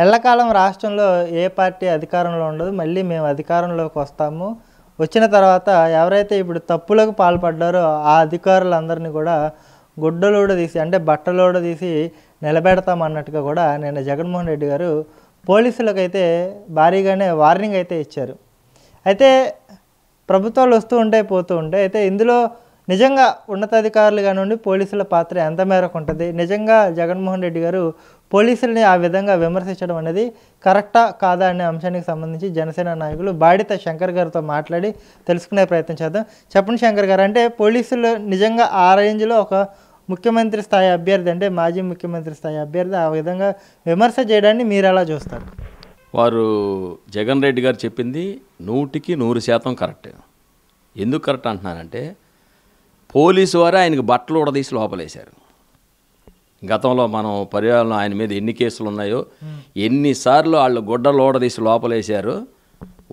ఎల్లకాలం రాష్ట్రంలో ఏ పార్టీ అధికారంలో ఉండదు. మళ్ళీ మేము అధికారంలోకి వస్తాము. వచ్చిన తర్వాత ఎవరైతే ఇప్పుడు తప్పులకు పాల్పడ్డారో ఆ అధికారులందరినీ కూడా గుడ్డలోడ తీసి అంటే బట్టలోడ తీసి నిలబెడతామన్నట్టుగా కూడా నిన్న జగన్మోహన్ రెడ్డి గారు పోలీసులకైతే భారీగానే వార్నింగ్ అయితే ఇచ్చారు. అయితే ప్రభుత్వాలు వస్తూ ఉంటాయి పోతూ ఉంటాయి. అయితే ఇందులో నిజంగా ఉన్నతాధికారులు కానివ్వండి పోలీసుల పాత్ర ఎంత మేరకు ఉంటుంది, నిజంగా జగన్మోహన్ రెడ్డి గారు పోలీసుల్ని ఆ విధంగా విమర్శించడం అనేది కరెక్టా కాదా అనే అంశానికి సంబంధించి జనసేన నాయకులు బాడిత శంకర్ గారితో మాట్లాడి తెలుసుకునే ప్రయత్నం చేద్దాం. చెప్పండి శంకర్ గారు, అంటే పోలీసులు నిజంగా ఆ రేంజ్లో ఒక ముఖ్యమంత్రి స్థాయి అభ్యర్థి అంటే మాజీ ముఖ్యమంత్రి స్థాయి అభ్యర్థి ఆ విధంగా విమర్శ చేయడాన్ని మీరు ఎలా చూస్తారు? వారు జగన్ రెడ్డి గారు చెప్పింది 100% కరెక్ట్. ఎందుకు కరెక్ట్ అంటున్నానంటే పోలీసు వారే ఆయనకు బట్టలు ఉడదీసి లోపలేశారు. గతంలో మనం పర్యావరణం ఆయన మీద ఎన్ని కేసులు ఉన్నాయో ఎన్నిసార్లు వాళ్ళు గుడ్డలు ఊడదీసి లోపలేశారో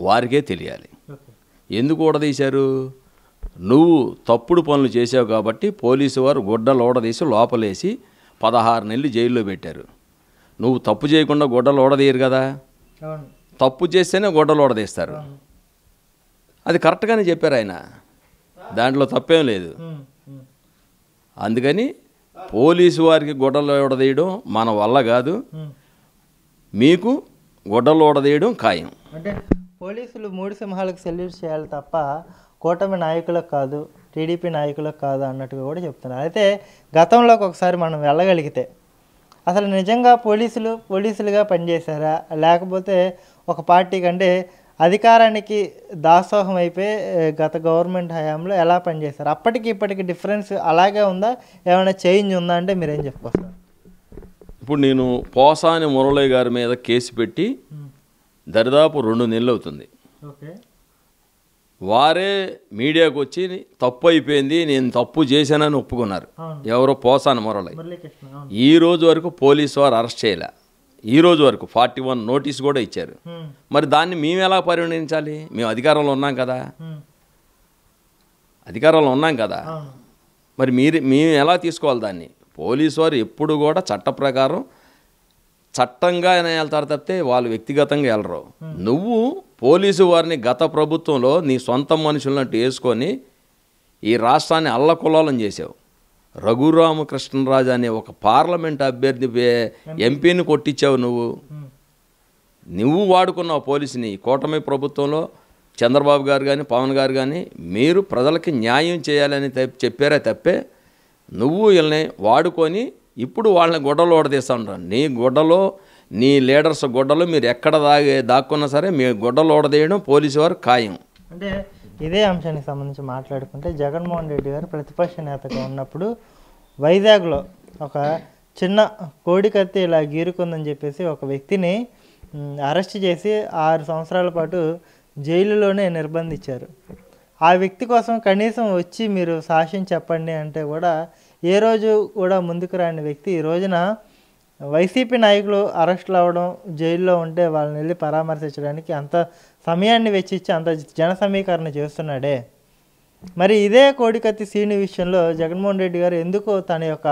వారికే తెలియాలి. ఎందుకు ఊడదీశారు? నువ్వు తప్పుడు పనులు చేసావు కాబట్టి పోలీసు వారు గుడ్డలు ఊడదీసి లోపలేసి 16 నెలలు జైల్లో పెట్టారు. నువ్వు తప్పు చేయకుండా గుడ్డలు ఊడదీయరు కదా, తప్పు చేస్తేనే గుడ్డలు ఊడదీస్తారు. అది కరెక్ట్గానే చెప్పారు ఆయన, దాంట్లో తప్పేం లేదు. అందుకని పోలీసు వారికి గుడ్డలు ఊడదీయడం మన వల్ల కాదు, మీకు గుడ్డలు ఊడదీయడం ఖాయం. అంటే పోలీసులు 3 సింహాలకు సెల్యూట్ చేయాలి తప్ప కూటమి నాయకులకు కాదు, టీడీపీ నాయకులకు కాదు అన్నట్టుగా కూడా చెప్తున్నారు. అయితే గతంలోకి ఒకసారి మనం వెళ్ళగలిగితే అసలు నిజంగా పోలీసులుగా పనిచేశారా, లేకపోతే ఒక పార్టీ కంటే అధికారానికి దాసోహం అయిపోయి గత గవర్నమెంట్ హయాంలో ఎలా పనిచేశారు? అప్పటికి ఇప్పటికి డిఫరెన్స్ అలాగే ఉందా, ఏమైనా చేంజ్ ఉందా అంటే మీరేం చెప్పుకొస్తారు? ఇప్పుడు నేను పోసాని మురళి గారి మీద కేసు పెట్టి దరిదాపు 2 నెలలు అవుతుంది. వారే మీడియాకు వచ్చి తప్పు అయిపోయింది, నేను తప్పు చేశానని ఒప్పుకున్నారు. ఎవరో పోసాని మురళి. ఈ రోజు వరకు పోలీసు వారు అరెస్ట్ చేయలే. ఈ రోజు వరకు 41 నోటీస్ కూడా ఇచ్చారు. మరి దాన్ని మేము ఎలా పరిగణించాలి? మేము అధికారంలో ఉన్నాం కదా, మరి మేము ఎలా తీసుకోవాలి దాన్ని? పోలీసు వారు ఎప్పుడు కూడా చట్ట ప్రకారం చట్టంగా వెళ్తారు తప్పితే వాళ్ళు వ్యక్తిగతంగా వెళ్ళరు. నువ్వు పోలీసు వారిని గత ప్రభుత్వంలో నీ సొంత మనుషులన్నట్టు వేసుకొని ఈ రాష్ట్రాన్ని అల్లకొల్లోలం చేసావు. రఘురామకృష్ణరాజు అనే ఒక పార్లమెంట్ అభ్యర్థి ఎంపీని కొట్టించావు. నువ్వు వాడుకున్నావు పోలీసుని. కూటమి ప్రభుత్వంలో చంద్రబాబు గారు కానీ పవన్ గారు కానీ మీరు ప్రజలకి న్యాయం చేయాలని చెప్పారే తప్పే నువ్వు వీళ్ళని వాడుకొని ఇప్పుడు వాళ్ళని గుడ్డలు ఓడదీస్తూ ఉంటారు. నీ గుడ్డలో నీ లీడర్స్ గుడ్డలు మీరు ఎక్కడ దాక్కున్నా సరే మీ గుడ్డలు ఓడదీయడం పోలీసు వారు ఖాయం. అంటే ఇదే అంశానికి సంబంధించి మాట్లాడుకుంటే జగన్మోహన్ రెడ్డి గారు ప్రతిపక్ష నేతగా ఉన్నప్పుడు వైజాగ్లో ఒక చిన్న కోడికత్తి ఇలా గీరుకుందని చెప్పేసి ఒక వ్యక్తిని అరెస్ట్ చేసి 6 సంవత్సరాల పాటు జైలులోనే నిర్బంధించారు. ఆ వ్యక్తి కోసం కనీసం వచ్చి మీరు సాక్ష్యం చెప్పండి అంటే కూడా ఏ రోజు కూడా ముందుకు రాని వ్యక్తి ఈ రోజున వైసీపీ నాయకులు అరెస్టులు అవ్వడం, జైల్లో ఉంటే వాళ్ళని వెళ్ళి పరామర్శించడానికి అంత సమయాన్ని వెచ్చించి అంత జన సమీకరణ చేస్తున్నాడే. మరి ఇదే కోడికత్తి సీని విషయంలో జగన్మోహన్ రెడ్డి గారు ఎందుకు తన యొక్క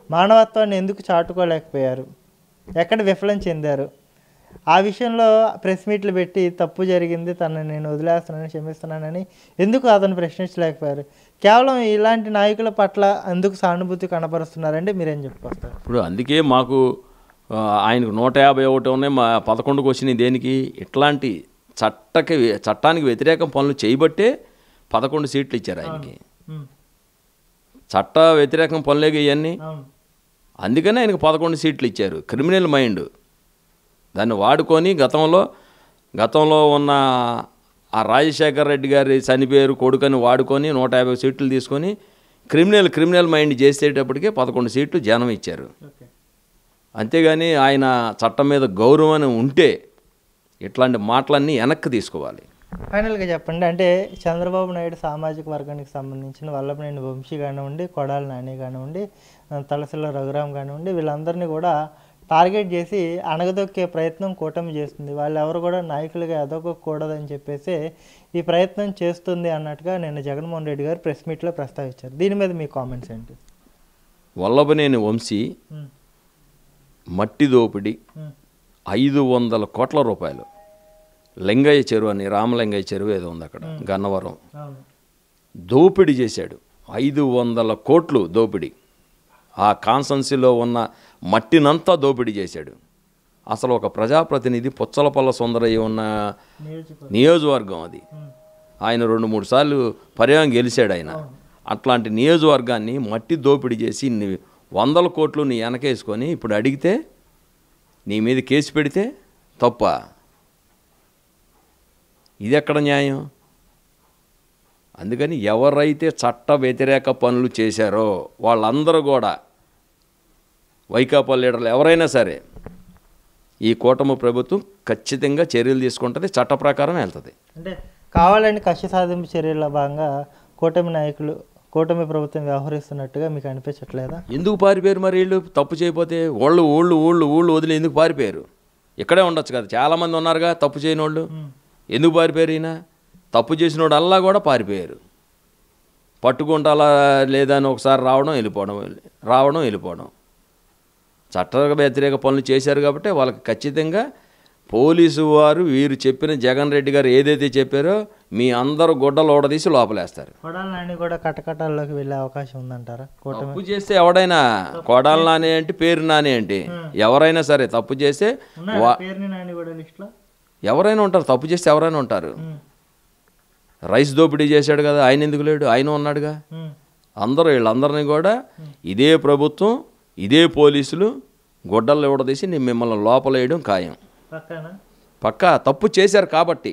మానవత్వాన్ని ఎందుకు చాటుకోలేకపోయారు? ఎక్కడ విఫలం చెందారు? ఆ విషయంలో ప్రెస్ మీట్లు పెట్టి తప్పు జరిగింది, తనని నేను వదిలేస్తున్నానని క్షమిస్తున్నానని ఎందుకు అతను ప్రశ్నించలేకపోయారు? కేవలం ఇలాంటి నాయకుల పట్ల ఎందుకు సానుభూతి కనపరుస్తున్నారంటే మీరేం చెప్పుకొస్తారు? ఇప్పుడు అందుకే మాకు ఆయనకు 151 ఉన్నాయి, మా 11కు వచ్చినాయి. దేనికి? ఇట్లాంటి చట్టానికి వ్యతిరేకం పనులు చేయబట్టే 11 సీట్లు ఇచ్చారు ఆయనకి. చట్ట వ్యతిరేకం పనులేగా ఇవన్నీ. అందుకనే ఆయనకు 11 సీట్లు ఇచ్చారు. క్రిమినల్ మైండ్ దాన్ని వాడుకొని గతంలో ఉన్న ఆ రాజశేఖర్ రెడ్డి గారి చనిపోయారు కొడుకని వాడుకొని 150 సీట్లు తీసుకొని క్రిమినల్ మైండ్ చేసేటప్పటికే 11 సీట్లు జనం ఇచ్చారు. అంతేగాని ఆయన చట్టం మీద గౌరవం ఉంటే ఇట్లాంటి మాటలన్నీ వెనక్కి తీసుకోవాలి. ఫైనల్గా చెప్పండి, అంటే చంద్రబాబు నాయుడు సామాజిక వర్గానికి సంబంధించిన వల్లభనేని వంశీ కానివ్వండి, కొడాలి నాని కానివ్వండి, తలసిల్ల రఘురామ్ కానివ్వండి, వీళ్ళందరినీ కూడా టార్గెట్ చేసి అణగదొక్కే ప్రయత్నం కూటమి చేస్తుంది. వాళ్ళు ఎవరు కూడా నాయకులుగా ఎదగకూడదని చెప్పేసి ఈ ప్రయత్నం చేస్తుంది అన్నట్టుగా నిన్న జగన్మోహన్ రెడ్డి గారు ప్రెస్ మీట్లో ప్రస్తావించారు. దీని మీద మీ కామెంట్స్ ఏంటి? వల్లభనేని వంశీ మట్టి దోపిడీ 500 కోట్ల రూపాయలు. లింగయ్య చెరువు అని, రామలింగయ్య చెరువు ఏదో ఉంది అక్కడ గన్నవరం, దోపిడీ చేశాడు. 500 కోట్లు దోపిడీ. ఆ కాన్సెన్సీలో ఉన్న మట్టినంతా దోపిడీ చేశాడు. అసలు ఒక ప్రజాప్రతినిధి పుచ్చలపల్ల సుందరయ్య ఉన్న నియోజకవర్గం అది. ఆయన 2-3 సార్లు పర్యాయం గెలిచాడు ఆయన. అట్లాంటి నియోజకవర్గాన్ని మట్టి దోపిడీ చేసి 100 కోట్లు నీ వెనకేసుకొని ఇప్పుడు అడిగితే నీ మీద కేసు పెడితే తప్ప? ఇది ఎక్కడ న్యాయం? అందుకని ఎవరైతే చట్ట వ్యతిరేక పనులు చేశారో వాళ్ళందరూ కూడా, వైకాపా లీడర్లు ఎవరైనా సరే, ఈ కూటమి ప్రభుత్వం ఖచ్చితంగా చర్యలు తీసుకుంటుంది, చట్ట ప్రకారం వెళ్తుంది. అంటే కావాలని కక్ష సాధింపు చర్యల భాగంగా కూటమి నాయకులు, కూటమి ప్రభుత్వం వ్యవహరిస్తున్నట్టుగా మీకు అనిపించట్లేదా? ఎందుకు పారిపోయారు మరి వీళ్ళు? తప్పు చేయకపోతే ఊళ్ళు వదిలి ఎందుకు పారిపోయారు? ఇక్కడే ఉండొచ్చు కదా, చాలామంది ఉన్నారుగా తప్పు చేయని వాళ్ళు. ఎందుకు పారిపోయారు? ఈయన తప్పు చేసినోడు అల్లా కూడా పారిపోయారు. పట్టుకుంటాలా లేదా అని ఒకసారి రావడం వెళ్ళిపోవడం. చట్ట వ్యతిరేక పనులు చేశారు కాబట్టి వాళ్ళకి ఖచ్చితంగా పోలీసు వారు వీరు చెప్పిన జగన్ రెడ్డి గారు ఏదైతే చెప్పారో మీ అందరూ గుడ్డలు ఓడదీసి లోపలేస్తారు. కొడాలి నాని కూడా కటకటాల్లోకి వెళ్ళే అవకాశం ఉందంటారా? తప్పు చేస్తే ఎవడైనా, కొడాలి నాని ఏంటి, పేరు నాని ఏంటి, ఎవరైనా సరే తప్పు చేస్తే ఎవరైనా ఉంటారు. తప్పు చేస్తే ఎవరైనా ఉంటారు. రైస్ దోపిడీ చేశాడు కదా, ఆయన ఎందుకు లేడు? ఆయన ఉన్నాడుగా. వీళ్ళందరినీ కూడా ఇదే ప్రభుత్వం, ఇదే పోలీసులు గుడ్డలు ఇవ్వడదీసి మిమ్మల్ని లోపలేయడం ఖాయం. పక్కా తప్పు చేశారు కాబట్టి.